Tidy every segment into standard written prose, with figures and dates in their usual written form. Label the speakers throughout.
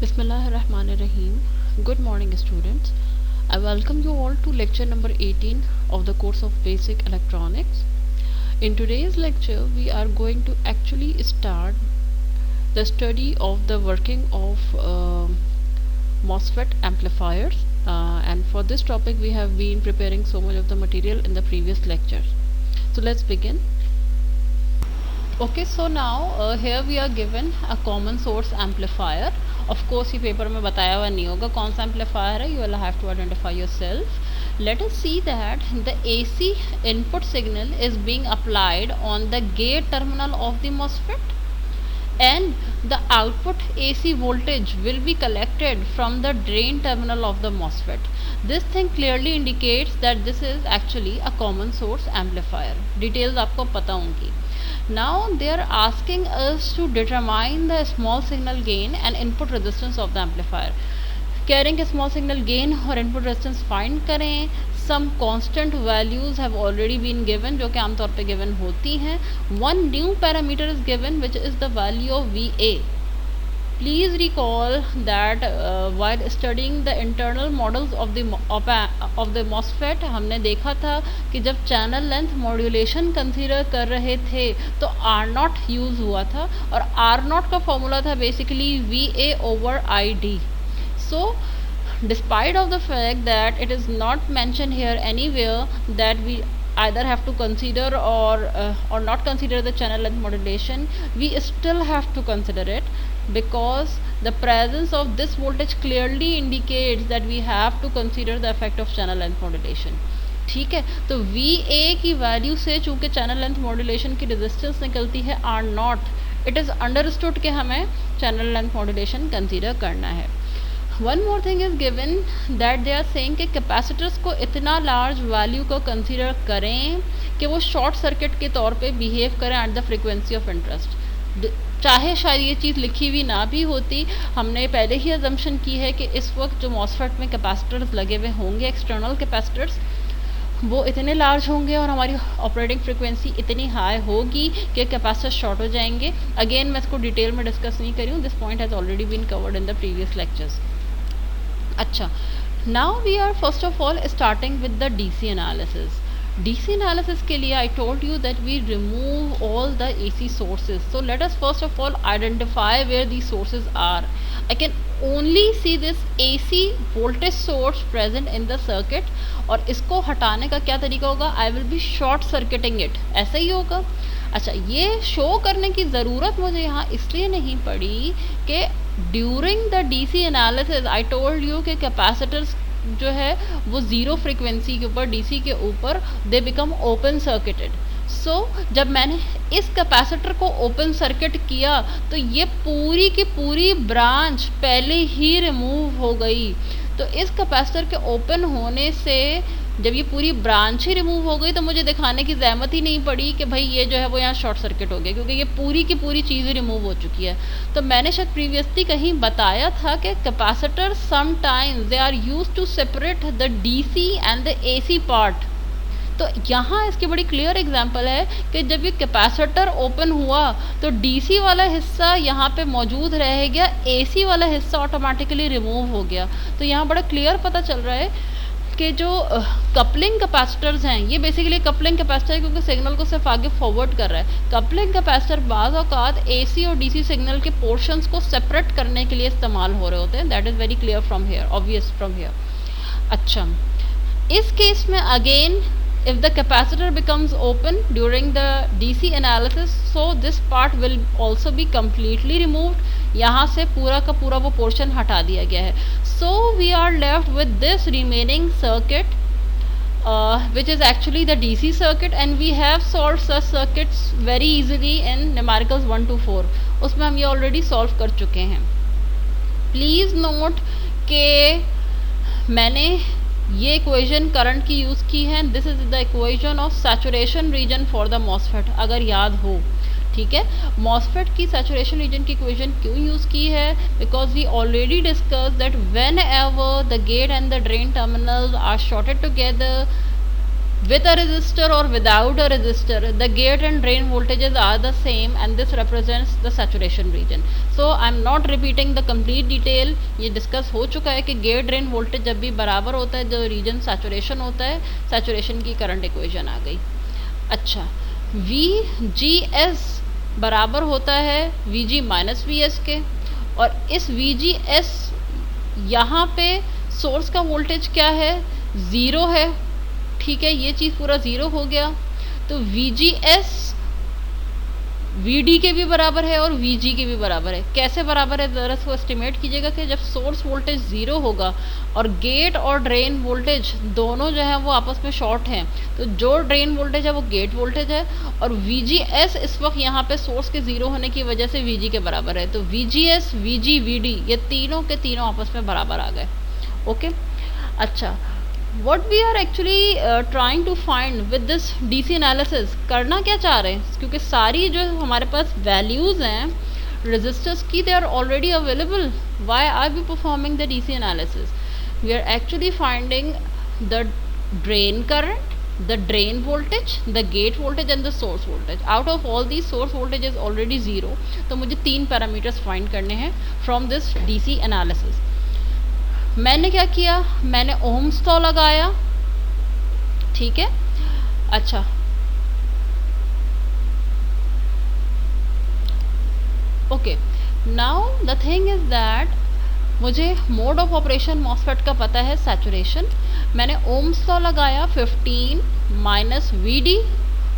Speaker 1: Bismillahirrahmanirrahim. Good morning, students. I welcome you all to lecture number 18 of the course of Basic Electronics. In today's lecture, we are going to actually start the study of the working of MOSFET amplifiers. And for this topic, we have been preparing so much of the material in the previous lectures. So let's begin. Okay, so now here we are given a common source amplifier. Of course ये paper में बताया हुआ नहीं होगा कौन सा amplifier है. You will have to identify yourself. Let us see that the AC input signal is being applied on the gate terminal of the MOSFET, and the output AC voltage will be collected from the drain terminal of the MOSFET. This thing clearly indicates that this is actually a common source amplifier. Details आपको पता होंगी. Now they are asking us to determine the small signal gain and input resistance of the amplifier. कह रहे हैं कि small signal gain और input resistance find करें. Some constant values have already been given, जो कि आमतौर पे गिवन होती हैं. One new parameter is given which is the value of VA. Please recall that while studying the internal models of the MOSFET हमने देखा था कि जब चैनल लेंथ मॉड्यूलेशन कंसीडर कर रहे थे तो R0 यूज़ हुआ था, और R0 का फॉर्मूला था basically VA over ID. So despite of the fact that it is not mentioned here anywhere that we either have to consider or not consider the channel length modulation, we still have to consider it, because the presence of this voltage clearly indicates that we have to consider the effect of channel length modulation. ठीक है, तो VA की value से चूँकि channel length modulation की resistance निकलती है R0, it is understood कि हमें चैनल लेंथ मॉड्यूलेशन कंसीडर करना है. One more thing is given that they are saying कि कैपेसिटर्स को इतना लार्ज वैल्यू को कंसीडर करें कि वो शॉर्ट सर्किट के तौर पे बिहेव करें at the frequency of interest. चाहे शायद ये चीज़ लिखी हुई ना भी होती, हमने पहले ही अजम्पशन की है कि इस वक्त जो मॉसफेट में कैपेसिटर्स लगे हुए होंगे, एक्सटर्नल कैपेसिटर्स, वो इतने लार्ज होंगे और हमारी ऑपरेटिंग फ्रिक्वेंसी इतनी हाई होगी कि कैपेसिटर शॉर्ट हो जाएंगे. अगेन मैं इसको डिटेल में डिस्कस नहीं करी हूँ, this point has already been covered in the previous lectures. अच्छा, now we are first of all starting with the DC analysis. DC analysis के लिए I told you that we remove all the AC sources. So let us first of all identify where the sources are. I can only see this AC voltage source present in the circuit, और इसको हटाने का क्या तरीका होगा? I will be short circuiting it. ऐसा ही होगा. अच्छा, ये शो करने की ज़रूरत मुझे यहाँ इसलिए नहीं पड़ी कि during the DC analysis I told you कि कैपेसिटर्स जो है वो ज़ीरो फ्रिक्वेंसी के ऊपर, DC के ऊपर, दे बिकम ओपन सर्किटेड. सो जब मैंने इस कैपेसिटर को ओपन सर्किट किया तो ये पूरी की पूरी ब्रांच पहले ही रिमूव हो गई. तो इस कैपेसिटर के ओपन होने से जब ये पूरी ब्रांच ही रिमूव हो गई तो मुझे दिखाने की ज़हमत ही नहीं पड़ी कि भाई ये जो है वो यहाँ शॉर्ट सर्किट हो गया, क्योंकि ये पूरी की पूरी चीज़ रिमूव हो चुकी है. तो मैंने शायद प्रीवियसली कहीं बताया था कि capacitor sometimes they are used to separate the DC and the AC part. तो यहाँ इसकी बड़ी क्लियर एग्जांपल है कि जब ये कैपेसिटर ओपन हुआ तो DC वाला हिस्सा यहाँ पे मौजूद रह गया, AC वाला हिस्सा ऑटोमेटिकली रिमूव हो गया. तो यहाँ बड़ा क्लियर पता चल रहा है कि जो कपलिंग कैपेसिटर्स हैं, ये बेसिकली कपलिंग कैपेसिटर है क्योंकि सिग्नल को सिर्फ आगे फॉरवर्ड कर रहा है. कपलिंग कैपेसिटर बाज़ औक़ात AC और DC सिग्नल के पोर्शंस को सेपरेट करने के लिए इस्तेमाल हो रहे होते हैं. That is very clear from here, obvious from here. अच्छा, इस केस में again if the capacitor becomes open during the DC analysis, so this part will also be completely removed. यहाँ से पूरा का पूरा वो पोर्शन हटा दिया गया है. So we are left with this remaining circuit which is actually the DC circuit, and we have solved such circuits very easily in numericals 1 to 4. उसमें हम ये already solve कर चुके हैं. Please note कि मैंने ये इक्वेशन करंट की यूज़ की है. This is the equation of saturation region for the MOSFET, अगर याद हो. ठीक है, मॉसफेट की सैचुरेशन रीजन की इक्वेशन क्यों यूज़ की है? Because we already discuss that whenever the gate and the drain terminals are shorted together with a resistor or without a resistor, the gate and drain voltages are the same and this represents the saturation region. So I am not repeating the complete detail, ये discuss हो चुका है कि gate drain voltage जब भी बराबर होता है, जो रीजन सैचुरेशन होता है, सैचुरेशन की करंट इक्वेशन आ गई. अच्छा, VGS बराबर होता है VG माइनस VS के, और इस VGS यहाँ पे सोर्स का वोल्टेज क्या है, ज़ीरो है. ठीक है, ये चीज़ पूरा ज़ीरो हो गया. तो VGS VD के भी बराबर है और VG के भी बराबर है. कैसे बराबर है ज़रा इसको एस्टिमेट कीजिएगा कि जब सोर्स वोल्टेज ज़ीरो होगा और गेट और ड्रेन वोल्टेज दोनों जो है वो आपस में शॉर्ट हैं, तो जो ड्रेन वोल्टेज है वो गेट वोल्टेज है, और VGS इस वक्त यहाँ पे सोर्स के ज़ीरो होने की वजह से VG के बराबर है. तो VGS, VG, VD ये तीनों के तीनों आपस में बराबर आ गए. ओके. अच्छा, what we are actually trying to find with this DC analysis, करना क्या चाह रहे हैं, क्योंकि सारी जो हमारे पास values हैं resistors की, they are already available. Why are we performing the DC analysis? We are actually finding the drain current, the drain voltage, the gate voltage and the source voltage. Out of all these, source voltage is already zero, तो मुझे तीन parameters find करने हैं from this DC analysis. मैंने क्या किया, मैंने Ohm's law लगाया. ठीक है. अच्छा, okay. Now the thing is that मुझे मोड ऑफ ऑपरेशन मॉसफेट का पता है सैचुरेशन. मैंने ओम्स लॉ लगाया, 15 माइनस VD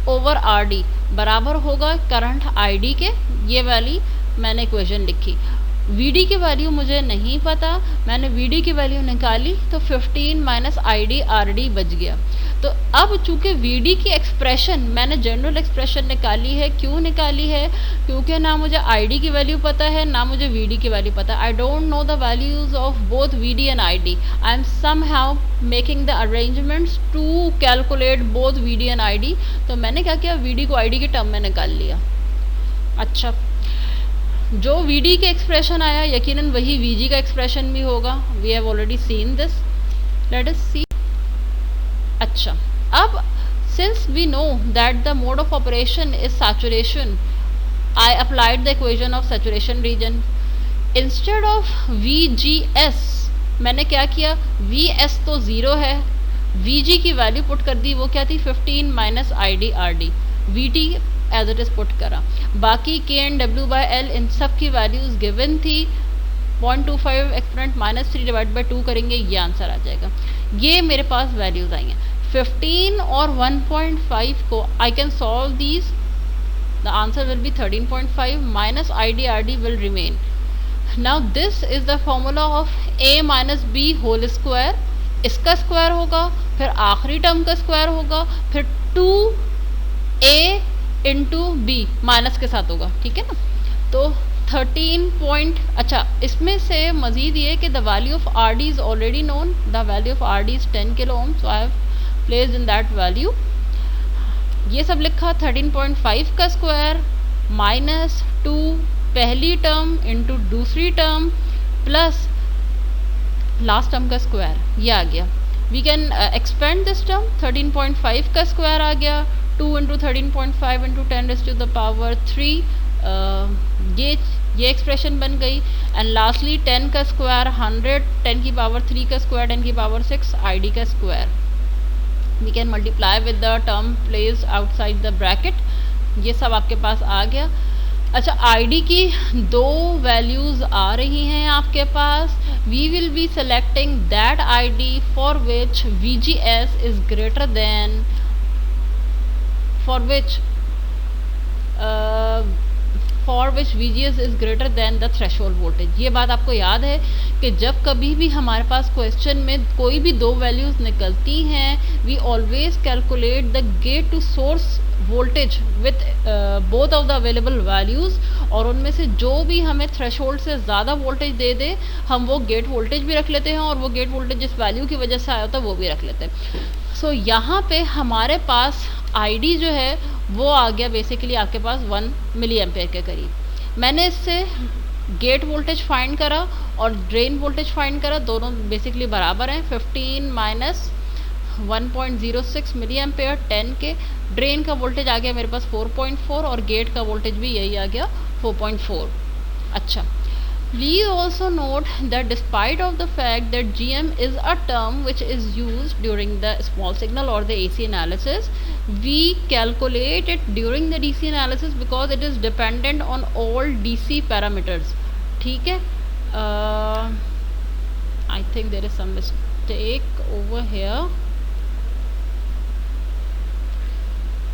Speaker 1: ओवर RD बराबर होगा करंट ID के. ये वाली मैंने इक्वेशन लिखी. VD की वैल्यू मुझे नहीं पता, मैंने VD की वैल्यू निकाली, तो 15 माइनस ID RD बच गया. तो अब चूंकि VD की एक्सप्रेशन मैंने जनरल एक्सप्रेशन निकाली है. क्यों निकाली है, क्योंकि ना मुझे ID की वैल्यू पता है ना मुझे VD की वैल्यू पता. I don't know the values of both VD and ID. I am somehow making the arrangements to calculate both VD and ID. तो मैंने क्या किया, VD को ID के टर्म में निकाल लिया. अच्छा, जो VD के एक्सप्रेशन आया यकीनन वही VG का एक्सप्रेशन भी होगा. We have already seen this, let us see. अच्छा, अब since we know that the mode of operation is saturation, I applied the equation of saturation region. Instead of VGS मैंने क्या किया, VS तो zero है, VG की value put कर दी. वो क्या थी, 15 minus ID RD. VT as it is put करा. बाकी KNW/L इन सब की वैल्यूज़ गिवन थी. 0.25 एक्सपोनेंट -3 डिवाइड बाई 2 करेंगे, ये आंसर आ जाएगा. ये मेरे पास वैल्यूज़ आई हैं. 15 और 1.5 को I can solve these. The answer will be 13.5 minus ID RD will remain. Now this is the formula of A minus B whole square. इसका स्क्वायर होगा, फिर आखिरी टर्म का स्क्वायर होगा, फिर 2A इंटू B माइनस के साथ होगा. ठीक है ना. तो 13 अच्छा, इसमें से मजीद ये कि the value of RD is already known. The value of RD is 10 kilo ohm, so I have placed in that value. ये सब लिखा. 13.5 का स्क्वायर माइनस 2 पहली टर्म इंटू दूसरी टर्म प्लस लास्ट टर्म का स्क्वायर, ये आ गया. We can expand this term. 13.5 का स्क्वायर आ गया, 2 इंटू 13.5 इंटू 10⁻³ ये एक्सप्रेशन बन गई. एंड लास्टली 10 का स्क्वायर 100, 10⁻³ का स्क्वायर 10⁻6 ID का square. We can multiply with the term placed outside the bracket. ये सब आपके पास आ गया. अच्छा, ID की दो वैल्यूज़ आ रही हैं आपके पास. We will be selecting that ID for which VGS is greater than, for which VGS is greater than the threshold voltage. ये बात आपको याद है कि जब कभी भी हमारे पास क्वेश्चन में कोई भी दो वैल्यूज़ निकलती हैं, we always calculate the gate to source voltage with both of the available values, और उनमें से जो भी हमें थ्रेशोल्ड से ज़्यादा वोल्टेज दे दे हम वो गेट वोल्टेज भी रख लेते हैं, और वो गेट वोल्टेज जिस वैल्यू की वजह से आया होता है वो भी रख लेते हैं. सो यहाँ पे हमारे पास ID जो है वो आ गया बेसिकली आपके पास 1 मिली एम्पेयर के करीब. मैंने इससे गेट वोल्टेज फाइंड करा और ड्रेन वोल्टेज फाइंड करा, दोनों बेसिकली बराबर हैं. 15 माइनस 1.06 मिली एम्पेयर 10 के। ड्रेन का वोल्टेज आ गया मेरे पास 4.4 और गेट का वोल्टेज भी यही आ गया 4.4। अच्छा, please also note that despite of the fact that GM is a term which is used during the small signal or the AC analysis, we calculate it during the DC analysis because it is dependent on all DC parameters. ठीक है, I think there is some mistake over here.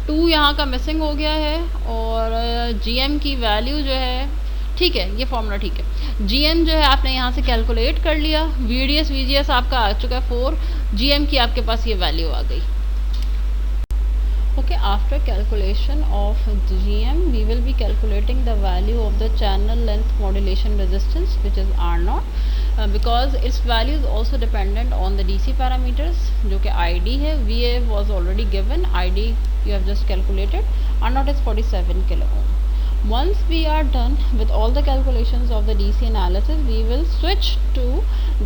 Speaker 1: 2 यहाँ का missing हो गया है और GM की value जो है, ठीक है, ये फॉर्मूला ठीक है। GM जो है आपने यहाँ से कैलकुलेट कर लिया, VDS VGS आपका आ चुका है 4, GM की आपके पास ये वैल्यू आ गई। Okay, after calculation of GM we will be calculating the value of the channel length modulation resistance which is R0, because its value is also dependent on the DC parameters जो कि ID है, VA was already given, ID you have just calculated, R0 is 47 kilo ohm. Once we are done with all the calculations of the DC analysis, we will switch to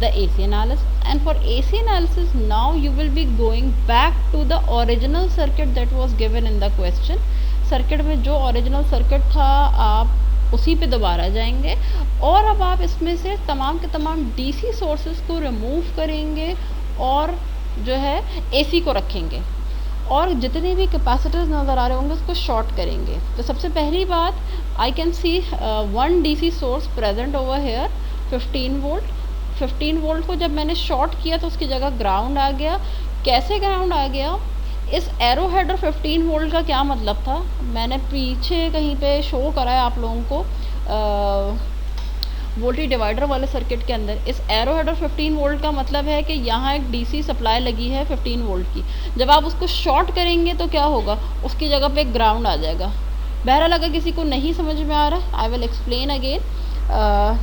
Speaker 1: the AC analysis, and for AC analysis now you will be going back to the original circuit that was given in the question. circuit में जो original circuit था आप उसी पे दोबारा जाएंगे और अब आप इसमें से तमाम के तमाम DC sources को remove करेंगे और जो है AC को रखेंगे और जितने भी कैपेसिटर्स नज़र आ रहे होंगे उसको शॉर्ट करेंगे। तो सबसे पहली बात, I can see 1 DC source present over here 15 volt. 15 volt को जब मैंने शॉर्ट किया तो उसकी जगह ग्राउंड आ गया। कैसे ग्राउंड आ गया? इस एरो हेड और 15 वोल्ट का क्या मतलब था, मैंने पीछे कहीं पे शो करा है आप लोगों को वोल्टेज डिवाइडर वाले सर्किट के अंदर। इस एरो हेड और 15 वोल्ट का मतलब है कि यहाँ एक DC सप्लाई लगी है 15 वोल्ट की, जब आप उसको शॉर्ट करेंगे तो क्या होगा, उसकी जगह पे ग्राउंड आ जाएगा। बहरहाल अगर किसी को नहीं समझ में आ रहा है आई विल एक्सप्लेन अगेन,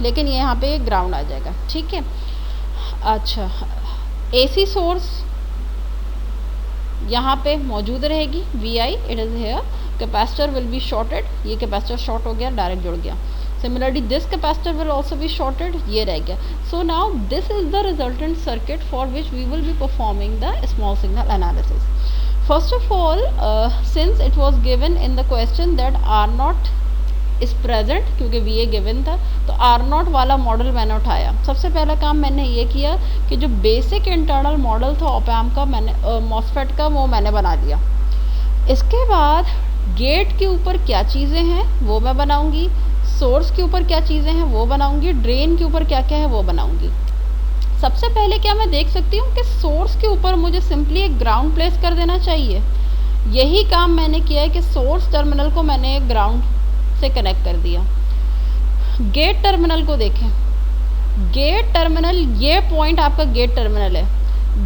Speaker 1: लेकिन यहाँ पे ग्राउंड आ जाएगा, ठीक है। अच्छा, AC सोर्स यहाँ पे मौजूद रहेगी VI, it is here. Capacitor will be shorted, ये कैपेसिटर शॉर्ट हो गया, डायरेक्ट जुड़ गया। Similarly, this capacitor will also be shorted, ये रह गया। So now this is the resultant circuit for which we will be performing the small signal analysis. First of all, since it was given in the question that R0 is present, क्योंकि VA given था, तो R0 वाला model मैंने उठाया। सबसे पहला काम मैंने ये किया कि जो बेसिक इंटरनल मॉडल था ऑप एम्प का, मैंने MOSFET का, वो मैंने बना लिया। इसके बाद गेट के ऊपर क्या चीज़ें हैं वो मैं बनाऊंगी, सोर्स के ऊपर क्या चीज़ें हैं वो बनाऊंगी, ड्रेन के ऊपर क्या क्या है वो बनाऊंगी। सबसे पहले क्या मैं देख सकती हूँ कि सोर्स के ऊपर मुझे सिंपली एक ग्राउंड प्लेस कर देना चाहिए। यही काम मैंने किया है कि सोर्स टर्मिनल को मैंने एक ग्राउंड से कनेक्ट कर दिया। गेट टर्मिनल को देखें, गेट टर्मिनल, ये पॉइंट आपका गेट टर्मिनल है।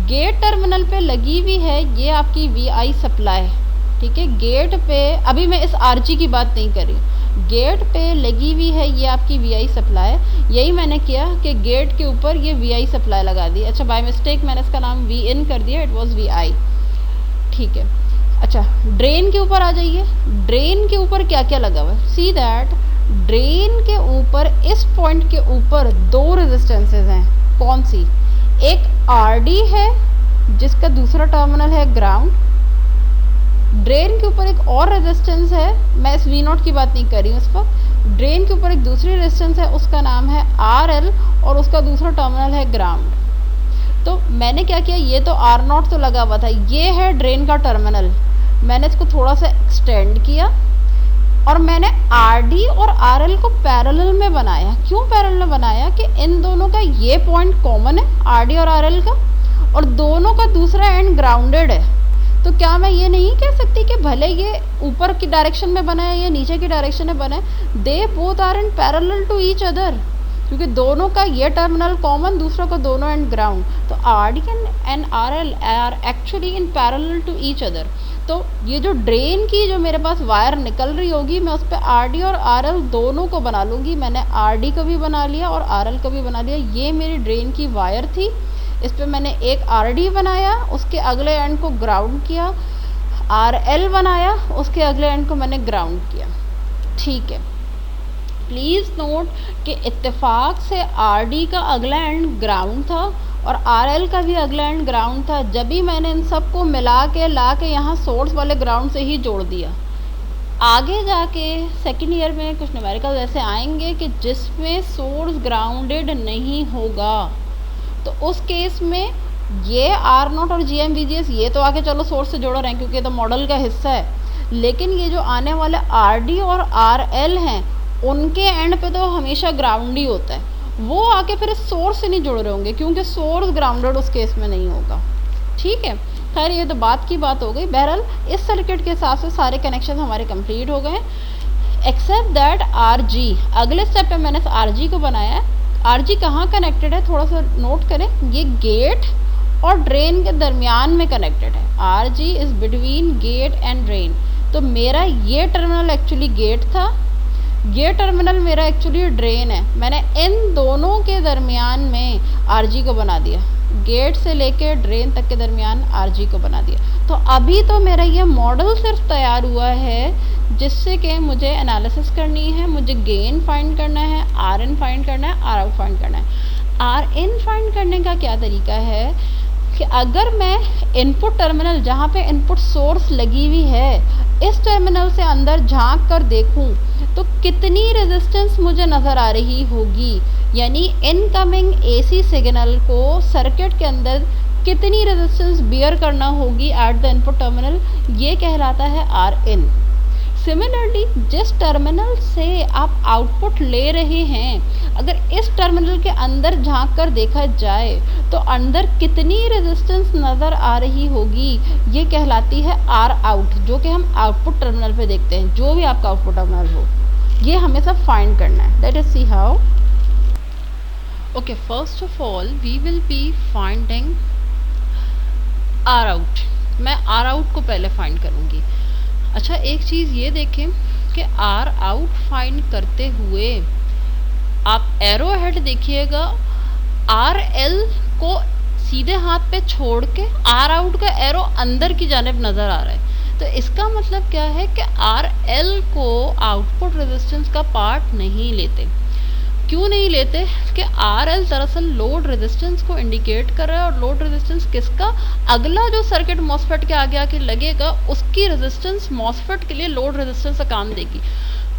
Speaker 1: गेट टर्मिनल पे लगी हुई है ये आपकी VI सप्लाई, ठीक है। गेट पे, अभी मैं इस RG की बात नहीं कर रही, गेट पे लगी हुई है ये आपकी VI सप्लाई। यही मैंने किया कि गेट के ऊपर ये VI सप्लाई लगा दी। अच्छा, बाय मिस्टेक मैंने इसका नाम VIN कर दिया, इट वाज VI, ठीक है। अच्छा, ड्रेन के ऊपर आ जाइए। ड्रेन के ऊपर क्या क्या लगा हुआ है, सी दैट ड्रेन के ऊपर, इस पॉइंट के ऊपर 2 रेजिस्टेंसेज हैं। कौन सी? एक RD है जिसका दूसरा टर्मिनल है ग्राउंड। ड्रेन के ऊपर एक और रेजिस्टेंस है, मैं इस V0 की बात नहीं कर रही हूँ इस वक्त। ड्रेन के ऊपर एक दूसरी रेजिस्टेंस है, उसका नाम है RL और उसका दूसरा टर्मिनल है ग्राउंड। तो मैंने क्या किया, ये तो R0 तो लगा हुआ था, ये है ड्रेन का टर्मिनल, मैंने इसको थोड़ा सा एक्सटेंड किया और मैंने RD और RL को पैरेलल में बनाया। क्यों पैरेलल में बनाया? कि इन दोनों का ये पॉइंट कॉमन है RD और RL का, और दोनों का दूसरा एंड ग्राउंडेड है। तो क्या मैं ये नहीं कह सकती कि भले ये ऊपर की डायरेक्शन में बना है या नीचे की डायरेक्शन में बना है, they both are in parallel to each other, क्योंकि दोनों का ये टर्मिनल कॉमन, दूसरा का दोनों एंड ग्राउंड। तो RD and RL are actually in parallel to each other. तो ये जो ड्रेन की जो मेरे पास वायर निकल रही होगी, मैं उस पर RD और RL दोनों को बना लूँगी। मैंने RD को भी बना लिया और RL को भी बना लिया। ये मेरी ड्रेन की वायर थी, इस पर मैंने एक RD बनाया, उसके अगले एंड को ग्राउंड किया, RL बनाया, उसके अगले एंड को मैंने ग्राउंड किया, ठीक है। प्लीज़ नोट कि इत्तेफाक से RD का अगला एंड ग्राउंड था और आर एल का भी अगला एंड ग्राउंड था। जब भी मैंने इन सबको मिला के ला के यहाँ सोर्स वाले ग्राउंड से ही जोड़ दिया। आगे जाके सेकेंड ईयर में कुछ न्यूमेरिकल ऐसे आएंगे कि जिसमें सोर्स ग्राउंडेड नहीं होगा, तो उस केस में ये आर नॉट और G M V G S ये तो आके चलो सोर्स से जोड़ रहे हैं क्योंकि ये तो मॉडल का हिस्सा है, लेकिन ये जो आने वाले आर डी और आर एल हैं उनके एंड पे तो हमेशा ग्राउंड ही होता है। वो आके फिर सोर्स से नहीं जुड़ रहे होंगे क्योंकि सोर्स ग्राउंडेड उस केस में नहीं होगा। ठीक है, खैर ये तो बात की बात हो गई। बहरहाल इस सर्किट के हिसाब से सारे कनेक्शन हमारे कंप्लीट हो गए एक्सेप्ट दैट आर जी। अगले स्टेप पे मैंने आर जी को बनाया है। आर जी कहाँ कनेक्टेड है थोड़ा सा नोट करें, ये गेट और ड्रेन के दरमियान में कनेक्टेड है। R G is between gate and drain. तो मेरा ये टर्मिनल एक्चुअली गेट था, ये टर्मिनल मेरा एक्चुअली ड्रेन है। मैंने इन दोनों के दरमियान में आर जी को बना दिया, गेट से लेके ड्रेन तक के दरमियान आर जी को बना दिया। तो अभी तो मेरा ये मॉडल सिर्फ तैयार हुआ है जिससे कि मुझे एनालिसिस करनी है, मुझे गेन फाइंड करना है, आर इन फाइंड करना है, आर आउट फाइंड करना है। आर इन फाइंड करने का क्या तरीका है कि अगर मैं इनपुट टर्मिनल जहाँ पे इनपुट सोर्स लगी हुई है इस टर्मिनल से अंदर झांक कर देखूं तो कितनी रेजिस्टेंस मुझे नज़र आ रही होगी, यानी इनकमिंग एसी सिग्नल को सर्किट के अंदर कितनी रेजिस्टेंस बियर करना होगी एट द इनपुट टर्मिनल, ये कहलाता है आर इन। सिमिलरली जिस टर्मिनल से आप आउटपुट ले रहे हैं अगर इस टर्मिनल के अंदर झांक कर देखा जाए तो अंदर कितनी रेजिस्टेंस नज़र आ रही होगी, ये कहलाती है आर आउट, जो कि हम आउटपुट टर्मिनल पे देखते हैं। जो भी आपका आउटपुट टर्मिनल हो ये हमें सब फाइंड करना है। Let us see how. Okay, first of all we will be finding R out. मैं आर आउट को पहले फाइंड करूँगी। अच्छा, एक चीज़ ये देखें कि आर आउट फाइंड करते हुए आप एरो हेड देखिएगा, आर एल को सीधे हाथ पे छोड़ के आर आउट का एरो अंदर की जानिब नज़र आ रहा है। तो इसका मतलब क्या है कि आर एल को आउटपुट रेजिस्टेंस का पार्ट नहीं लेते। क्यों नहीं लेते कि आर एल दरअसल लोड रेजिस्टेंस को इंडिकेट कर रहा है, और लोड रेजिस्टेंस किसका, अगला जो सर्किट मॉसफेट के आगे आके लगेगा उसकी रेजिस्टेंस मॉसफेट के लिए लोड रेजिस्टेंस का काम देगी।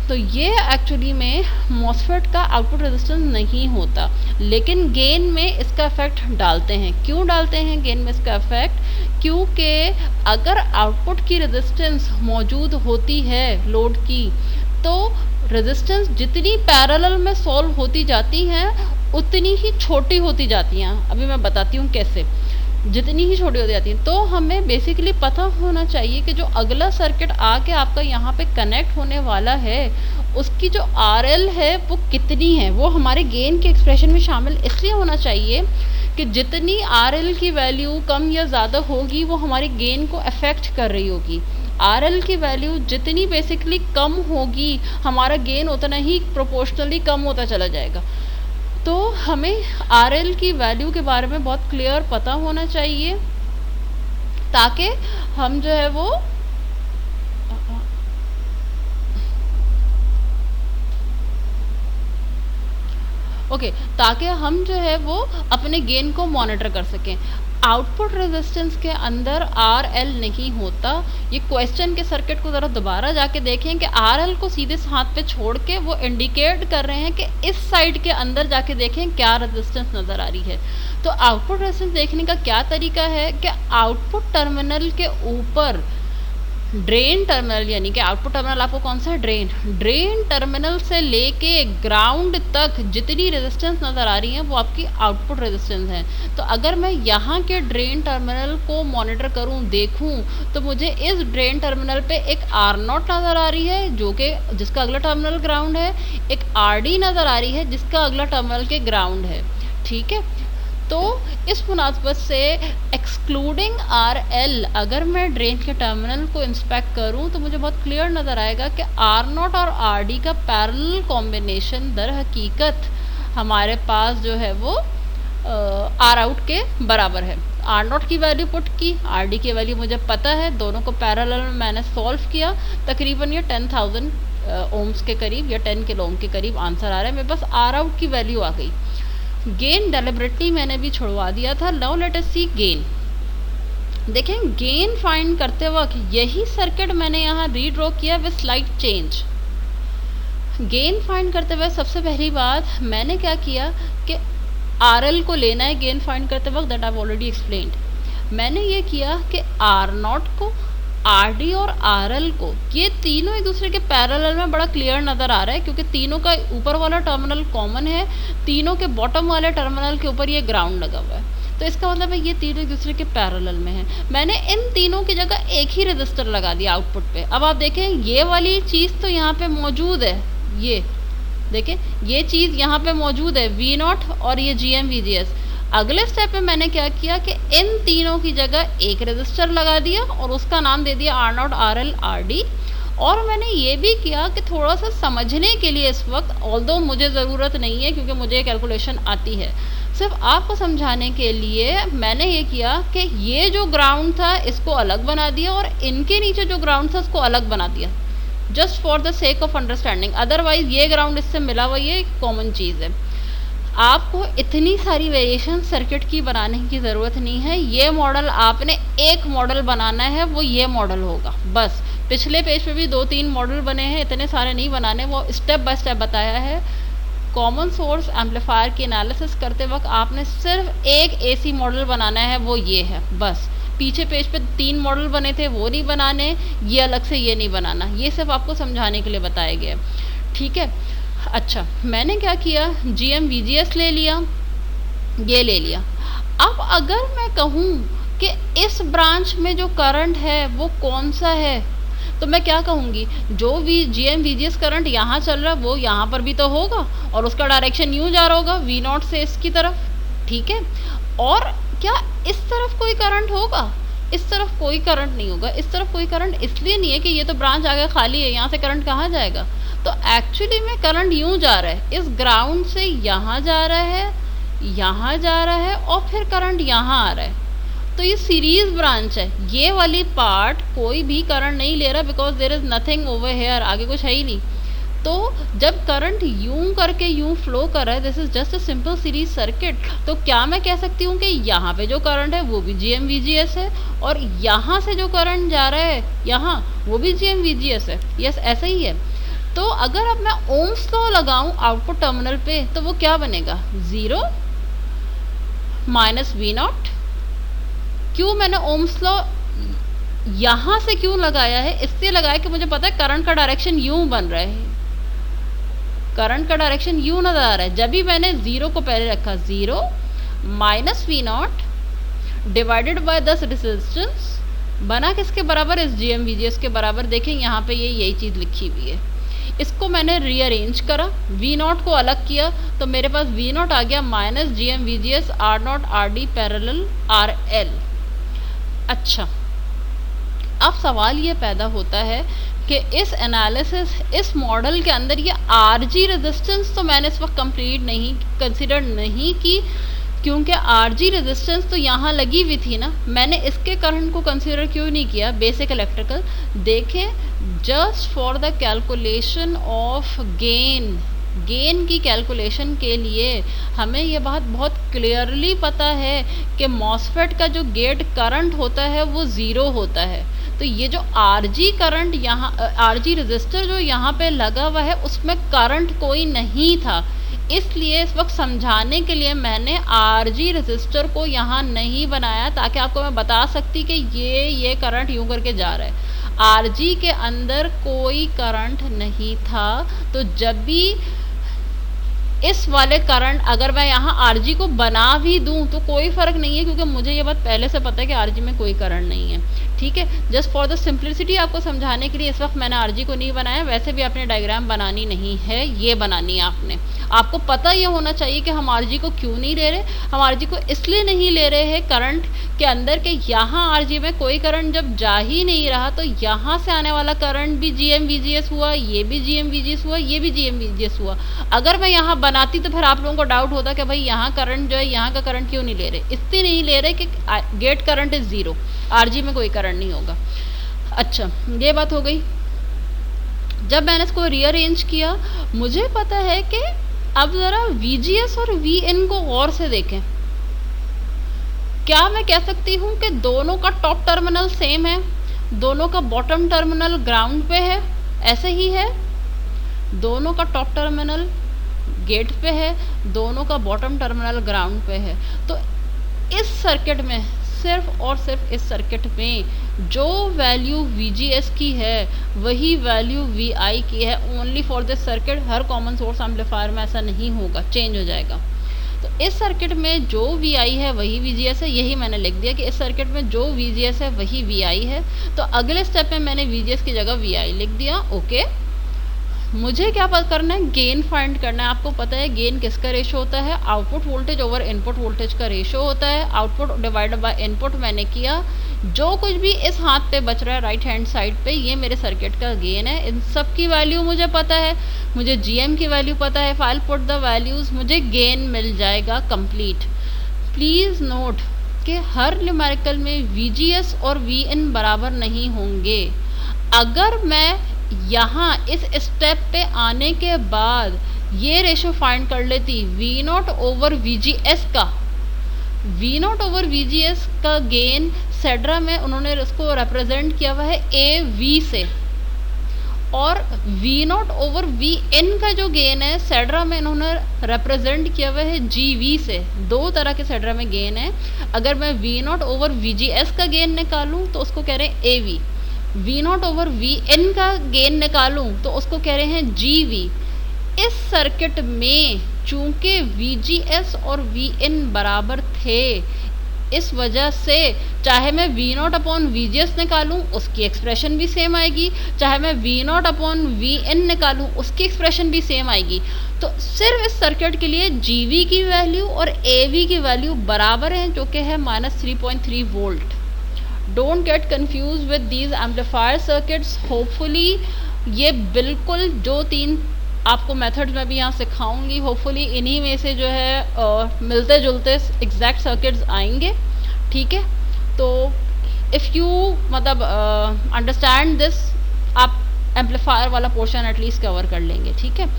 Speaker 1: तो ये एक्चुअली में मॉसफेट का आउटपुट रेजिस्टेंस नहीं होता, लेकिन गेन में इसका इफेक्ट डालते हैं। क्यों डालते हैं गेन में इसका इफेक्ट, क्योंकि अगर आउटपुट की रेजिस्टेंस मौजूद होती है लोड की तो रेजिस्टेंस जितनी पैरेलल में सॉल्व होती जाती हैं उतनी ही छोटी होती जाती हैं। अभी मैं बताती हूँ कैसे, जितनी ही छोटी होती जाती हैं। तो हमें बेसिकली पता होना चाहिए कि जो अगला सर्किट आके आपका यहाँ पे कनेक्ट होने वाला है उसकी जो आर एल है वो कितनी है। वो हमारे गेन के एक्सप्रेशन में शामिल इसलिए होना चाहिए कि जितनी आर एल की वैल्यू कम या ज़्यादा होगी वो हमारे गेन को अफेक्ट कर रही होगी। आर एल की वैल्यू जितनी बेसिकली कम होगी हमारा गेन उतना ही प्रोपोर्शनली कम होता चला जाएगा। तो हमें आर एल की वैल्यू के बारे में बहुत क्लियर पता होना चाहिए ताकि हम जो है वो ताकि हम जो है वो अपने गेन को मॉनिटर कर सकें। आउटपुट रेजिस्टेंस के अंदर आर एल नहीं होता। ये क्वेश्चन के सर्किट को ज़रा दोबारा जाके देखें कि आर एल को सीधे हाथ पे छोड़ के वो इंडिकेट कर रहे हैं कि इस साइड के अंदर जाके देखें क्या रेजिस्टेंस नज़र आ रही है। तो आउटपुट रेजिस्टेंस देखने का क्या तरीका है कि आउटपुट टर्मिनल के ऊपर ड्रेन टर्मिनल, यानी कि आउटपुट टर्मिनल आपको कौन सा है, ड्रेन टर्मिनल से लेके ग्राउंड तक जितनी रेजिस्टेंस नज़र आ रही है वो आपकी आउटपुट रेजिस्टेंस है। तो अगर मैं यहाँ के ड्रेन टर्मिनल को मॉनिटर करूँ देखूँ तो मुझे इस ड्रेन टर्मिनल पे एक आर नॉट नज़र आ रही है जो कि जिसका अगला टर्मिनल ग्राउंड है, एक आर डी नज़र आ रही है जिसका अगला टर्मिनल के ग्राउंड है। ठीक है, तो इस मुनासबत से एक्सक्लूडिंग आर एल अगर मैं ड्रेन के टर्मिनल को इंस्पेक्ट करूं तो मुझे बहुत क्लियर नज़र आएगा कि आर नॉट और आर डी का पैरेलल कॉम्बिनेशन दर हकीकत हमारे पास जो है वो आर आउट के बराबर है। आर नॉट की वैल्यू पुट की, आर डी की वैल्यू मुझे पता है, दोनों को पैरेलल में मैंने सॉल्व किया। तकरीबन ये 10,000 ओम्स के करीब या 10 किलो ओम के करीब आंसर आ रहा है। मेरे पास आर आउट की वैल्यू आ गई। गेन डेलिबरेटली मैंने भी छुड़वा दिया था। नाउ लेट अस सी गेन। देखें गेन फाइंड करते वक्त यही सर्किट मैंने यहाँ रीड्रॉ किया with slight change. Gain find करते हुए सबसे पहली बात मैंने क्या किया कि RL को लेना है गेन फाइंड करते वक्त, दैट आई ऑलरेडी एक्सप्लेन्ड। मैंने ये किया कि R0 को, RD और RL को, ये तीनों एक दूसरे के पैरेलल में बड़ा क्लियर नज़र आ रहा है क्योंकि तीनों का ऊपर वाला टर्मिनल कॉमन है, तीनों के बॉटम वाले टर्मिनल के ऊपर ये ग्राउंड लगा हुआ है। तो इसका मतलब है ये तीनों एक दूसरे के पैरेलल में है। मैंने इन तीनों की जगह एक ही रजिस्टर लगा दिया आउटपुट पे। अब आप देखें ये वाली चीज़ तो यहाँ पे मौजूद है, ये देखें ये चीज़ यहाँ पे मौजूद है V0 और ये GM-VGS। अगले स्टेप में मैंने क्या किया कि इन तीनों की जगह एक रजिस्टर लगा दिया और उसका नाम दे दिया R0, RL, RD। और मैंने ये भी किया कि थोड़ा सा समझने के लिए इस वक्त, ऑल्दो मुझे ज़रूरत नहीं है क्योंकि मुझे कैलकुलेशन आती है, सिर्फ आपको समझाने के लिए मैंने ये किया कि ये जो ग्राउंड था इसको अलग बना दिया और इनके नीचे जो ग्राउंड था उसको अलग बना दिया, just for the sake of understanding. Otherwise ये ग्राउंड इससे मिला हुआ ये कॉमन चीज़ है। आपको इतनी सारी वेरिएशन सर्किट की बनाने की ज़रूरत नहीं है। ये मॉडल आपने एक मॉडल बनाना है, वो ये मॉडल होगा बस। पिछले पेज पे भी 2-3 मॉडल बने हैं, इतने सारे नहीं बनाने, वो स्टेप बाय स्टेप बताया है। कॉमन सोर्स एम्पलीफायर की एनालिसिस करते वक्त आपने सिर्फ एक AC मॉडल बनाना है, वो ये है बस। पीछे पेज पे 3 मॉडल बने थे वो नहीं बनाने, ये अलग से ये नहीं बनाना, ये सिर्फ आपको समझाने के लिए बताया गया, ठीक है। अच्छा, मैंने क्या किया, GM-VGS ले लिया, ये ले लिया। अब अगर मैं कहूँ कि इस ब्रांच में जो करंट है वो कौन सा है, तो मैं क्या कहूँगी, जो भी GM-VGS करंट यहाँ चल रहा है वो यहाँ पर भी तो होगा और उसका डायरेक्शन यूँ जा रहा होगा V0 से इसकी तरफ, ठीक है। और क्या इस तरफ कोई करंट होगा? इस तरफ कोई करंट नहीं होगा। इस तरफ कोई करंट इसलिए नहीं है कि ये तो ब्रांच आगे खाली है, यहाँ से करंट कहाँ जाएगा। तो एक्चुअली में करंट यूँ जा रहा है, इस ग्राउंड से यहाँ जा रहा है, यहाँ जा रहा है और फिर करंट यहाँ आ रहा है। तो ये सीरीज ब्रांच है, ये वाली पार्ट कोई भी करंट नहीं ले रहा because there is nothing over here, आगे कुछ है ही नहीं। तो जब करंट यूं करके यूं फ्लो कर रहा है, this is just a simple series circuit, तो क्या मैं कह सकती हूँ कि यहाँ पे जो करंट है वो भी GM-VGS है और यहाँ से जो करंट जा रहा है यहाँ, वो भी GM-VGS है। यस, ऐसा ही है। तो अगर अब मैं ओम्स लॉ लगाऊं आउटपुट टर्मिनल पे तो वो क्या बनेगा, 0 माइनस V0। क्यों मैंने ओम्स लॉ यहाँ से क्यों लगाया है, इसलिए लगाया कि मुझे पता है करंट का डायरेक्शन यूं बन रहा है, करंट का डायरेक्शन यूं नजर आ रहा है। जब भी मैंने 0 को पहले रखा, 0 minus V0 divided by 10 resistance बना किसके बराबर, इस GM-VGS के बराबर। देखें यहाँ पे ये यही चीज़ लिखी हुई है। इसको मैंने रीअरेंज करा, V0 को अलग किया तो मेरे पास V0 आ गया minus GM-VGS R0 RD parallel RL। अच्छा, अब सवाल ये पैदा होता है कि इस एनालिसिस, इस मॉडल के अंदर ये RG रेजिस्टेंस तो मैंने इस वक्त कंप्लीट नहीं कंसिडर नहीं की, क्योंकि RG रेजिस्टेंस तो यहाँ लगी हुई थी ना। मैंने इसके करंट को कंसिडर क्यों नहीं किया, बेसिक इलेक्ट्रिकल। देखें, just for the calculation of gain, gain की कैलकुलेशन के लिए हमें ये बात बहुत क्लियरली पता है कि मॉसफेट का जो गेट करंट होता है वो 0 होता है। तो ये जो RG करंट यहाँ, RG रजिस्टर जो यहाँ पे लगा हुआ है उसमें करंट कोई नहीं था, इसलिए इस वक्त समझाने के लिए मैंने RG रजिस्टर को यहाँ नहीं बनाया ताकि आपको मैं बता सकती कि ये करंट यूँ करके जा रहा है। RG के अंदर कोई करंट नहीं था, तो जब भी इस वाले करंट अगर मैं यहाँ RG को बना भी दूं तो कोई फ़र्क नहीं है, क्योंकि मुझे ये बात पहले से पता है कि RG में कोई करंट नहीं है। ठीक है, जस्ट फॉर द सिंप्लिसिटी आपको समझाने के लिए इस वक्त मैंने RG को नहीं बनाया। वैसे भी आपने डायग्राम बनानी नहीं है, ये बनानी है आपने। आपको पता ये होना चाहिए कि हम RG को क्यों नहीं ले रहे। हम RG को इसलिए नहीं ले रहे हैं करंट के अंदर के यहाँ RG में कोई करंट जब जा ही नहीं रहा, तो यहाँ से आने वाला करंट भी GM-VGS हुआ, ये भी GM-VGS हुआ, ये भी GM-VGS हुआ। अगर मैं यहाँ बनाती तो फिर आप लोगों को डाउट होता कि भाई यहाँ करंट जो है, यहाँ का करंट क्यों नहीं ले रहे। इसलिए नहीं ले रहे कि गेट करंट इज 0, RG में कोई करंट नहीं होगा। अच्छा, ये बात हो गई। जब मैंने इसको रीअरेंज किया, मुझे पता है कि अब ज़रा VGS और VN को गौर से देखें। क्या मैं कह सकती हूँ कि दोनों का टॉप टर्मिनल सेम है, दोनों का बॉटम टर्मिनल ग्राउंड पे है? ऐसे ही है, दोनों का टॉप टर्मिनल गेट पे है, दोनों का बॉटम टर्मिनल ग्राउंड पे है। तो इस सर्किट में, सिर्फ और सिर्फ इस सर्किट में जो वैल्यू VGS की है वही वैल्यू VI की है। Only for this circuit. Her common source amplifier में ऐसा नहीं होगा, चेंज हो जाएगा। तो इस सर्किट में जो VI है वही VGS है। यही मैंने लिख दिया कि इस सर्किट में जो VGS है वही VI है। तो अगले स्टेप में मैंने VGS की जगह VI लिख दिया। ओके, मुझे क्या करना है, गेन फाइंड करना है। आपको पता है गेन किसका रेशो होता है, output voltage over input voltage का रेशो होता है। आउटपुट डिवाइडेड बाय इनपुट मैंने किया। जो कुछ भी इस हाथ पे बच रहा है राइट हैंड साइड पे, ये मेरे सर्किट का गेन है। इन सब की वैल्यू मुझे पता है, मुझे GM की वैल्यू पता है। फाइल पुट द वैल्यूज, मुझे गेन मिल जाएगा कंप्लीट। प्लीज़ नोट कि हर न्यूमेरिकल में VGS और VN बराबर नहीं होंगे। अगर मैं यहाँ इस स्टेप पे आने के बाद ये रेशो फाइंड कर लेती V0 ओवर VGS का, V0 ओवर VGS का गेन सेड्रा में उन्होंने इसको रिप्रेजेंट किया हुआ है AV से, और V0 ओवर VN का जो गेन है सेड्रा में इन्होंने रिप्रेजेंट किया हुआ है GV से। दो तरह के सेड्रा में गेन है। अगर मैं V0 ओवर VGS का गेन निकालूं तो उसको कह रहे हैं AV, V0 ओवर VN का गेन निकालूं तो उसको कह रहे हैं GV। इस सर्किट में चूंकि VGS और VN बराबर थे, इस वजह से चाहे मैं V0 अपॉन VGS निकालूं उसकी एक्सप्रेशन भी सेम आएगी, चाहे मैं V0 अपॉन VN निकालूं उसकी एक्सप्रेशन भी सेम आएगी। तो सिर्फ इस सर्किट के लिए GV की वैल्यू और AV की वैल्यू बराबर हैं, जो कि है -3.3 volt. Don't get confuse with these amplifier circuits. Hopefully ये बिल्कुल जो तीन आपको मेथड्स मैं भी यहाँ सिखाऊंगी, होपफुली इन्हीं में से जो है मिलते जुलते एग्जैक्ट सर्किट्स आएंगे। ठीक है, तो इफ़ यू मतलब अंडरस्टैंड दिस, आप एम्पलीफायर वाला पोर्शन एटलीस्ट कवर कर लेंगे। ठीक है,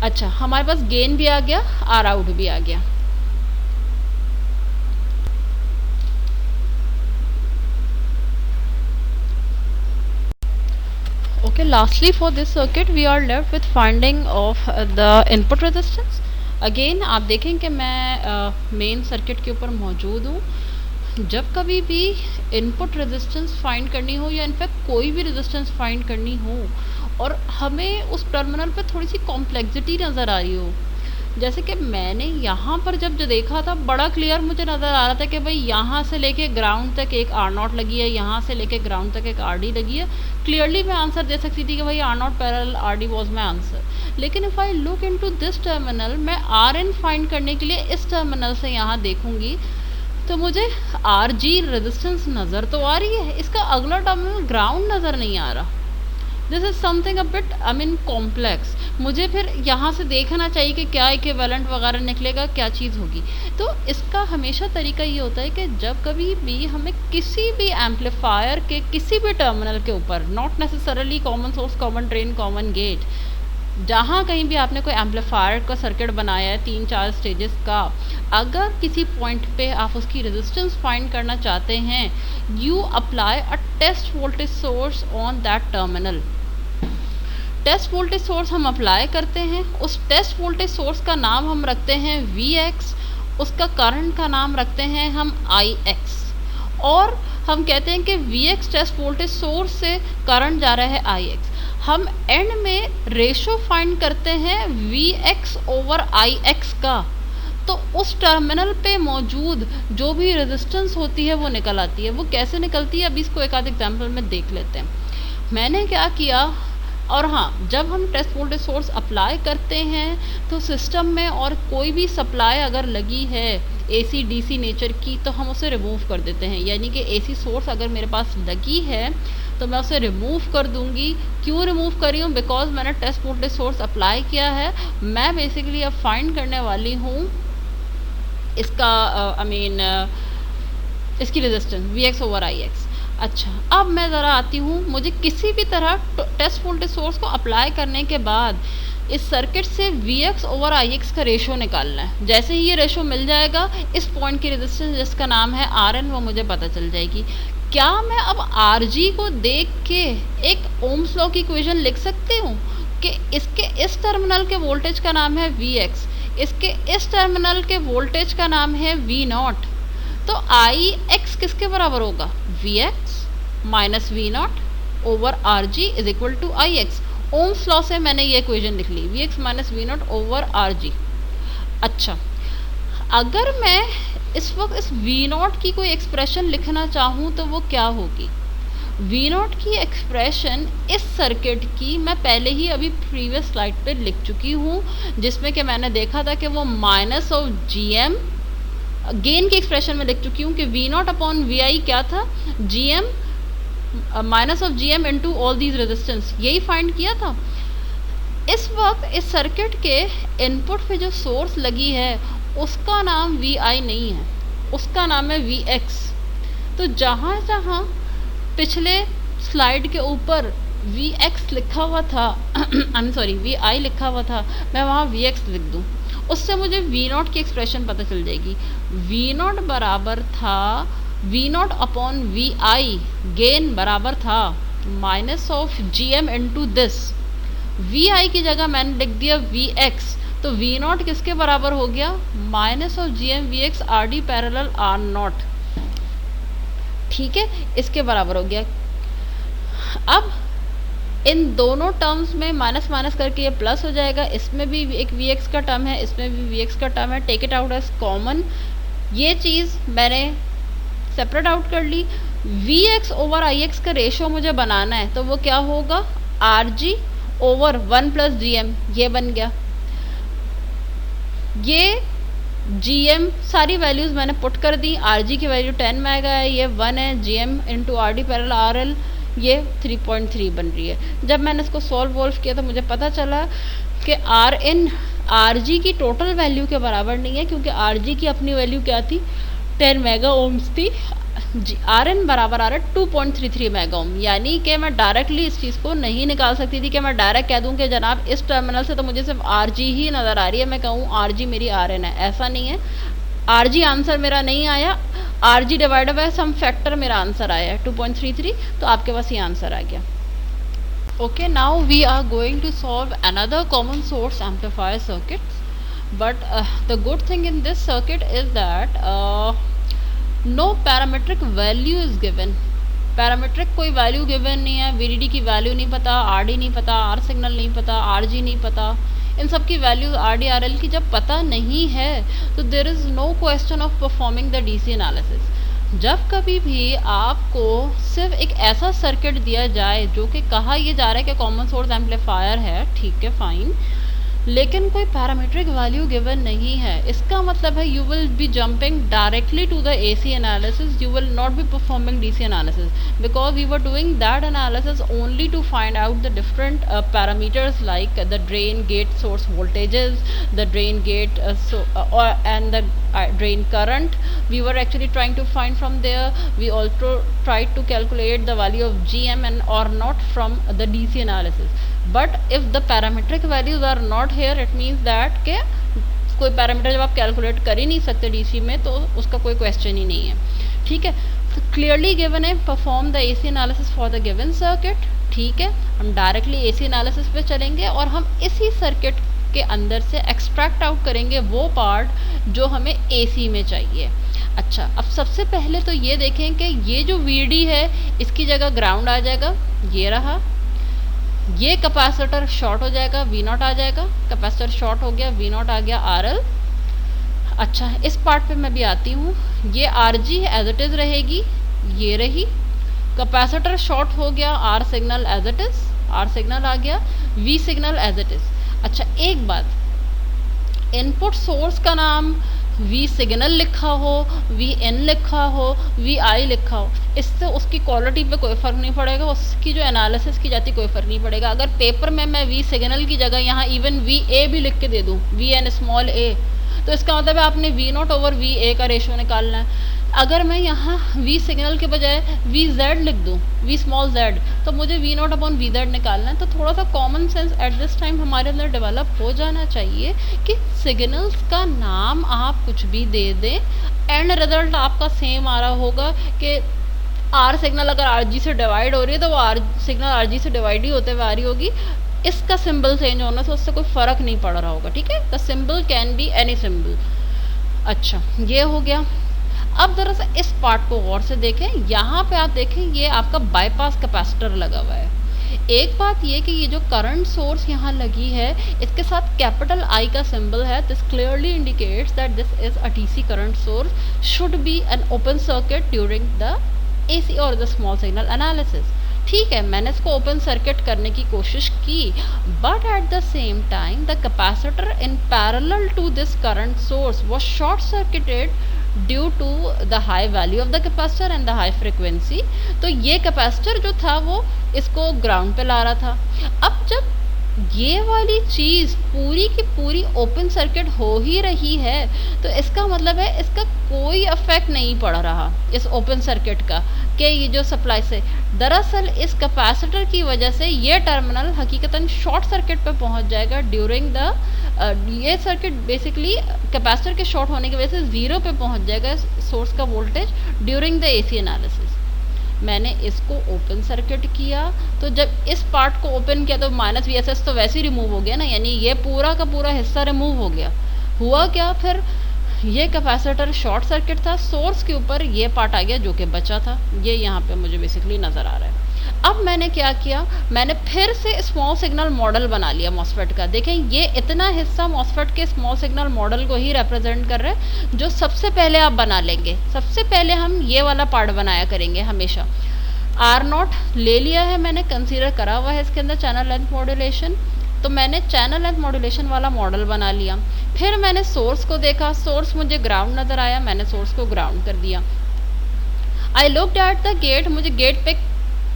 Speaker 1: अच्छा, हमारे पास गेन भी आ गया, आर आउट भी आ गया। Okay, lastly for this circuit we are left with finding of the input resistance. Again आप देखें कि मैं मेन सर्किट के ऊपर मौजूद हूँ। जब कभी भी इनपुट रेजिस्टेंस फाइंड करनी हो या इनफैक्ट कोई भी रेजिस्टेंस फाइंड करनी हो और हमें उस टर्मिनल पे थोड़ी सी कॉम्प्लेक्सिटी नज़र आ रही हो, जैसे कि मैंने यहाँ पर जब जो देखा था बड़ा क्लियर मुझे नज़र आ रहा था कि भाई यहाँ से लेके ग्राउंड तक एक R0 लगी है, यहाँ से लेके ग्राउंड तक एक RD लगी है। क्लियरली मैं आंसर दे सकती थी कि भाई R0 parallel RD was my answer. लेकिन if I look into this terminal, मैं RN फाइंड करने के लिए इस टर्मिनल से यहाँ देखूँगी तो मुझे RG रेजिस्टेंस नज़र तो आ रही है, इसका अगला टर्मिनल ग्राउंड नज़र नहीं आ रहा। This is something a bit I mean complex. मुझे फिर यहाँ से देखना चाहिए कि क्या इक्विवेलेंट वगैरह निकलेगा, क्या चीज़ होगी। तो इसका हमेशा तरीका ये होता है कि जब कभी भी हमें किसी भी एम्पलीफायर के किसी भी टर्मिनल के ऊपर, not necessarily common source, common drain, common gate, जहाँ कहीं भी आपने कोई एम्पलीफायर का सर्किट बनाया है 3-4 स्टेजेस का, अगर किसी पॉइंट पे आप उसकी रेजिस्टेंस फाइंड करना चाहते हैं, you apply a test voltage source on that terminal. Test voltage source हम अप्लाई करते हैं, उस टेस्ट वोल्टेज सोर्स का नाम हम रखते हैं Vx, उसका करंट का नाम रखते हैं हम Ix, और हम कहते हैं कि Vx टेस्ट वोल्टेज सोर्स से करंट जा रहा है Ix। हम एंड में रेशो फाइंड करते हैं Vx ओवर Ix का, तो उस टर्मिनल पे मौजूद जो भी रेजिस्टेंस होती है वो निकल आती है। वो कैसे निकलती है अभी इसको एक आध एग्जाम्पल में देख लेते हैं। मैंने क्या किया, और हाँ, जब हम टेस्ट वोल्टेज सोर्स अप्लाई करते हैं तो सिस्टम में और कोई भी सप्लाई अगर लगी है AC DC नेचर की तो हम उसे रिमूव कर देते हैं। यानी कि AC सोर्स अगर मेरे पास लगी है तो मैं उसे रिमूव कर दूंगी। क्यों रिमूव कर रही हूँ? बिकॉज मैंने टेस्ट वोल्टेज सोर्स अप्लाई किया है। मैं बेसिकली अब फाइंड करने वाली हूँ इसका इसकी रेजिस्टेंस Vx ओवर Ix। अच्छा, अब मैं ज़रा आती हूँ, मुझे किसी भी तरह टेस्ट वोल्टेज सोर्स को अप्लाई करने के बाद इस सर्किट से Vx ओवर Ix का रेशो निकालना है। जैसे ही ये रेशो मिल जाएगा, इस पॉइंट की रेजिस्टेंस जिसका नाम है Rn वो मुझे पता चल जाएगी। क्या मैं अब Rg को देख के एक ओम्स लॉ की इक्वेशन लिख सकती हूँ कि इसके इस टर्मिनल के वोल्टेज का नाम है Vx, इसके इस टर्मिनल के वोल्टेज का नाम है V0, तो Ix किसके बराबर होगा? Vx minus V0 over Rg is equal to Ix। Ohm's law से मैंने ये इक्वेशन लिख ली, Vx minus V0 over Rg। अच्छा, अगर मैं इस वक्त इस V0 की कोई एक्सप्रेशन लिखना चाहूँ तो वो क्या होगी? V0 की एक्सप्रेशन इस सर्किट की मैं पहले ही अभी प्रीवियस स्लाइड पे लिख चुकी हूँ, जिसमें कि मैंने देखा था कि वो माइनस ऑफ GM गेन की एक्सप्रेशन में लिख चुकी हूँ कि V0 अपॉन VI क्या था? GM minus of GM into all these resistance, यही फाइंड किया था। इस वक्त इस सर्किट के इनपुट पे जो सोर्स लगी है उसका नाम VI नहीं है, उसका नाम है Vx। तो जहाँ जहाँ पिछले स्लाइड के ऊपर Vx लिखा हुआ था आई एम सॉरी VI लिखा हुआ था, मैं वहाँ Vx लिख दूँ, उससे मुझे V0 की एक्सप्रेशन पता चल जाएगी। V0 बराबर था V0 अपॉन VI, गेन बराबर था minus of GM into this. VI की जगह मैंने लिख दिया Vx, तो V0 किसके बराबर हो गया? Minus of GM Vx RD parallel R0। ठीक है, इसके बराबर हो गया। अब इन दोनों टर्म्स में माइनस माइनस करके ये प्लस हो जाएगा, इसमें भी एक Vx का टर्म है, इसमें भी Vx का टर्म है, take it out as common. ये चीज़ मैंने सेपरेट आउट कर ली। Vx ओवर Ix का रेशो मुझे बनाना है, तो वो क्या होगा? Rg ओवर 1 प्लस GM, ये बन गया। ये GM सारी वैल्यूज़ मैंने पुट कर दी। Rg की वैल्यू 10 मेगा है, ये 1 है, GM into RD parallel RL ये 3.3 बन रही है। जब मैंने इसको वॉल्व किया तो मुझे पता चला कि Rn Rg की टोटल वैल्यू के बराबर नहीं है, क्योंकि Rg की अपनी वैल्यू क्या थी? 10 मेगा ओम्स थी। Rn बराबर आ रहा है 2.33 मेगा ओम, यानी कि मैं डायरेक्टली इस चीज़ को नहीं निकाल सकती थी कि मैं डायरेक्ट कह दूं कि जनाब इस टर्मिनल से तो मुझे सिर्फ Rg ही नज़र आ रही है, मैं कहूँ Rg मेरी Rn है, ऐसा नहीं है। Rg आंसर मेरा नहीं आया, Rg divided by some factor मेरा आंसर आया है 2.33, तो आपके पास ये आंसर आ गया। Okay, now we are going to solve another common source amplifier circuits, but the good thing in this circuit is that no parametric value is given। Parametric कोई value given नहीं है, VDD की value नहीं पता, RD नहीं पता, R signal नहीं पता, RG नहीं पता, इन सब की वैल्यू RD RL की जब पता नहीं है तो there is no question of performing the DC analysis. जब कभी भी आपको सिर्फ एक ऐसा सर्किट दिया जाए जो कि कहा ये जा रहा है कि कॉमन सोर्स एम्पलीफायर है, ठीक है फाइन, लेकिन कोई पैरामीट्रिक वैल्यू गिवन नहीं है, इसका मतलब है you will be jumping directly to the AC analysis, you will not be performing DC analysis, because we were doing that analysis only to find out the different parameters like the drain gate source voltages, the drain gate and the drain current. We were actually trying to find from there. We also tried to calculate the value of GM and or not from the DC analysis. But if the parametric values are not here, it means that के कोई parameter जब आप calculate कर ही नहीं सकते DC में तो उसका कोई क्वेश्चन ही नहीं है, ठीक है। तो क्लियरली गिवन है perform the AC analysis for the given circuit, ठीक है। हम डायरेक्टली एसी एनालिसिस पे चलेंगे और हम इसी सर्किट के अंदर से एक्सट्रैक्ट आउट करेंगे वो पार्ट जो हमें एसी में चाहिए। अच्छा, अब सबसे पहले तो ये देखें कि ये जो वीडी है इसकी जगह ग्राउंड आ जाएगा, ये रहा, ये कैपेसिटर शॉर्ट हो जाएगा, वी नॉट आ जाएगा, कैपेसिटर शॉर्ट हो गया, वी नॉट आ गया आर एल। अच्छा, इस पार्ट पे मैं भी आती हूँ, ये R G as it is रहेगी, ये रही, कैपेसिटर शॉर्ट हो गया, R signal as it is, R signal आ गया, V signal as it is. अच्छा, एक बात, इनपुट सोर्स का नाम वी सिग्नल लिखा हो, वी एन लिखा हो, वी आई लिखा हो, इससे उसकी क्वालिटी पे कोई फ़र्क नहीं पड़ेगा, उसकी जो एनालिसिस की जाती कोई फ़र्क नहीं पड़ेगा। अगर पेपर में मैं वी सिग्नल की जगह यहाँ इवन वी ए भी लिख के दे दूँ, वी एन स्मॉल ए, तो इसका मतलब है आपने V naught over V A का रेशियो निकालना है। अगर मैं यहाँ वी सिग्नल के बजाय वी जेड लिख दूँ, वी स्मॉल जेड, तो मुझे V naught upon V Z निकालना है। तो थोड़ा सा common sense at this time हमारे अंदर डेवलप हो जाना चाहिए कि सिग्नल्स का नाम आप कुछ भी दे दें, एंड रिजल्ट आपका सेम आ रहा होगा कि आर सिग्नल अगर आर जी से डिवाइड हो रही है तो वो आर सिग्नल आर जी से डिवाइड ही होते हुए आ रही होगी। इसका सिंबल चेंज होने से उससे कोई फ़र्क नहीं पड़ रहा होगा, ठीक है। The symbol can be any symbol. अच्छा, ये हो गया। अब ज़रा सा इस पार्ट को गौर से देखें। यहाँ पे आप देखें ये आपका बाईपास कैपेसिटर लगा हुआ है। एक बात ये कि ये जो करंट सोर्स यहाँ लगी है इसके साथ कैपिटल आई का सिंबल है। This clearly indicates that this is a TC current source should be an open circuit during the AC और द स्मॉल सिग्नल एनालिसिस। ठीक है, मैंने इसको ओपन सर्किट करने की कोशिश की, but at the same time the capacitor in parallel to this current source was short circuited due to the high value of the capacitor and the high frequency. तो ये कैपेसिटर जो था वो इसको ग्राउंड पे ला रहा था। अब जब ये वाली चीज़ पूरी की पूरी ओपन सर्किट हो ही रही है तो इसका मतलब है इसका कोई इफेक्ट नहीं पड़ रहा इस ओपन सर्किट का कि ये जो सप्लाई से, दरअसल इस कैपेसिटर की वजह से ये टर्मिनल हकीकतन शॉर्ट सर्किट पे पहुंच जाएगा ड्यूरिंग द ये सर्किट बेसिकली कैपेसिटर के शॉर्ट होने की वजह से ज़ीरो पे पहुंच जाएगा सोर्स का voltage during the AC analysis. मैंने इसको ओपन सर्किट किया तो जब इस पार्ट को ओपन किया तो माइनस वी एस एस तो वैसे ही रिमूव हो गया ना, यानी ये पूरा का पूरा हिस्सा रिमूव हो गया। हुआ क्या फिर, ये कैपेसिटर शॉर्ट सर्किट था, सोर्स के ऊपर ये पार्ट आ गया जो कि बचा था। ये यहाँ पे मुझे बेसिकली नज़र आ रहा है। अब मैंने क्या किया, मैंने फिर से स्मॉल सिग्नल मॉडल बना लिया मॉसफेट का। देखें ये इतना हिस्सा मॉसफेट के स्मॉल सिग्नल मॉडल को ही रिप्रेजेंट कर रहे हैं जो सबसे पहले आप बना लेंगे। सबसे पहले हम ये वाला पार्ट बनाया करेंगे हमेशा। आर नॉट ले लिया है मैंने, कंसीडर करा हुआ है इसके अंदर चैनल लेंथ मॉड्यूलेशन। तो मैंने चैनल लेंथ मॉड्यूलेशन वाला मॉडल बना लिया। फिर मैंने सोर्स को देखा, सोर्स मुझे ग्राउंड नज़र आया, मैंने सोर्स को ग्राउंड कर दिया। I looked at the gate, मुझे गेट पे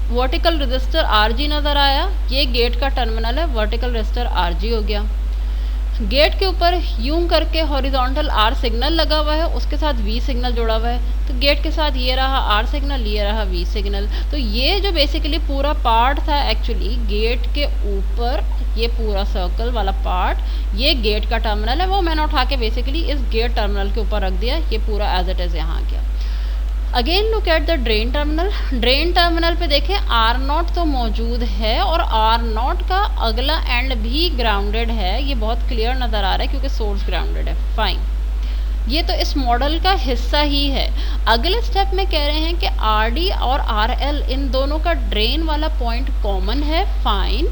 Speaker 1: वर्टिकल रजिस्टर आरजी नज़र आया, ये गेट का टर्मिनल है, वर्टिकल रजिस्टर आरजी हो गया। गेट के ऊपर यूं करके हॉरिजॉन्टल आर सिग्नल लगा हुआ है, उसके साथ वी सिग्नल जुड़ा हुआ है। तो गेट के साथ ये रहा आर सिग्नल, ये रहा वी सिग्नल। तो ये जो बेसिकली पूरा पार्ट था एक्चुअली गेट के ऊपर, ये पूरा सर्कल वाला पार्ट ये गेट का टर्मिनल है, वो मैंने उठा के बेसिकली इस गेट टर्मिनल के ऊपर रख दिया। ये पूरा एज इट इज़ यहाँ आ गया। Again look at the drain terminal. Drain terminal पे देखें आर नॉट तो मौजूद है और आर नॉट का अगला एंड भी ग्राउंडेड है। ये बहुत क्लियर नज़र आ रहा है क्योंकि सोर्स ग्राउंडेड है। फाइन, ये तो इस मॉडल का हिस्सा ही है। अगले स्टेप में कह रहे हैं कि आर डी और आर एल इन दोनों का ड्रेन वाला पॉइंट कॉमन है। फाइन,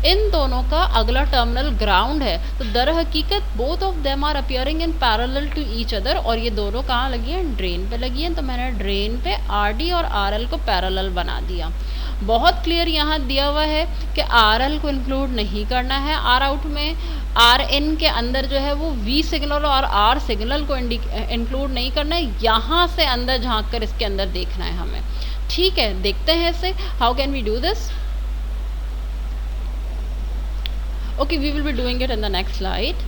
Speaker 1: इन दोनों का अगला टर्मिनल ग्राउंड है। तो दर हकीकत both of them are appearing in parallel to each other, और ये दोनों कहाँ लगी हैं, ड्रेन पे लगी हैं। तो मैंने ड्रेन पे आर डी और आर एल को पैरेलल बना दिया। बहुत क्लियर यहाँ दिया हुआ है कि आर एल को इंक्लूड नहीं करना है आर आउट में। आर इन के अंदर जो है वो वी सिग्नल और आर सिग्नल को इंक्लूड नहीं करना है। यहाँ से अंदर झांक कर इसके अंदर देखना है हमें। ठीक है, देखते हैं इसे, how can we do this. Okay, we will be doing it in the next slide.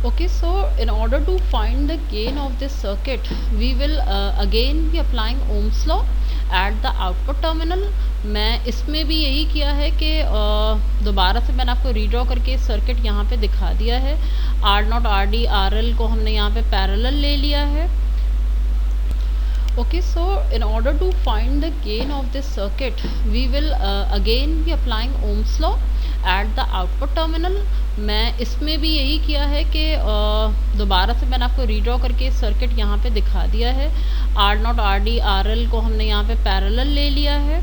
Speaker 1: Okay, so in order to find the gain of this circuit, we will again be applying Ohm's law at the output terminal. मैं इसमें भी यही किया है कि दोबारा से मैंने आपको रीड्रॉ करके सर्किट यहाँ पे दिखा दिया है। R naught R D R L को हमने यहाँ पे पैरेलल ले लिया है। Okay, so in order to find the gain of this circuit, we will again be applying Ohm's law at the output terminal. मैं इसमें भी यही किया है कि दोबारा से मैंने आपको रीड्रॉ करके सर्किट यहाँ पे दिखा दिया है। R naught R D R L को हमने यहाँ पे पैरेलल ले लिया है।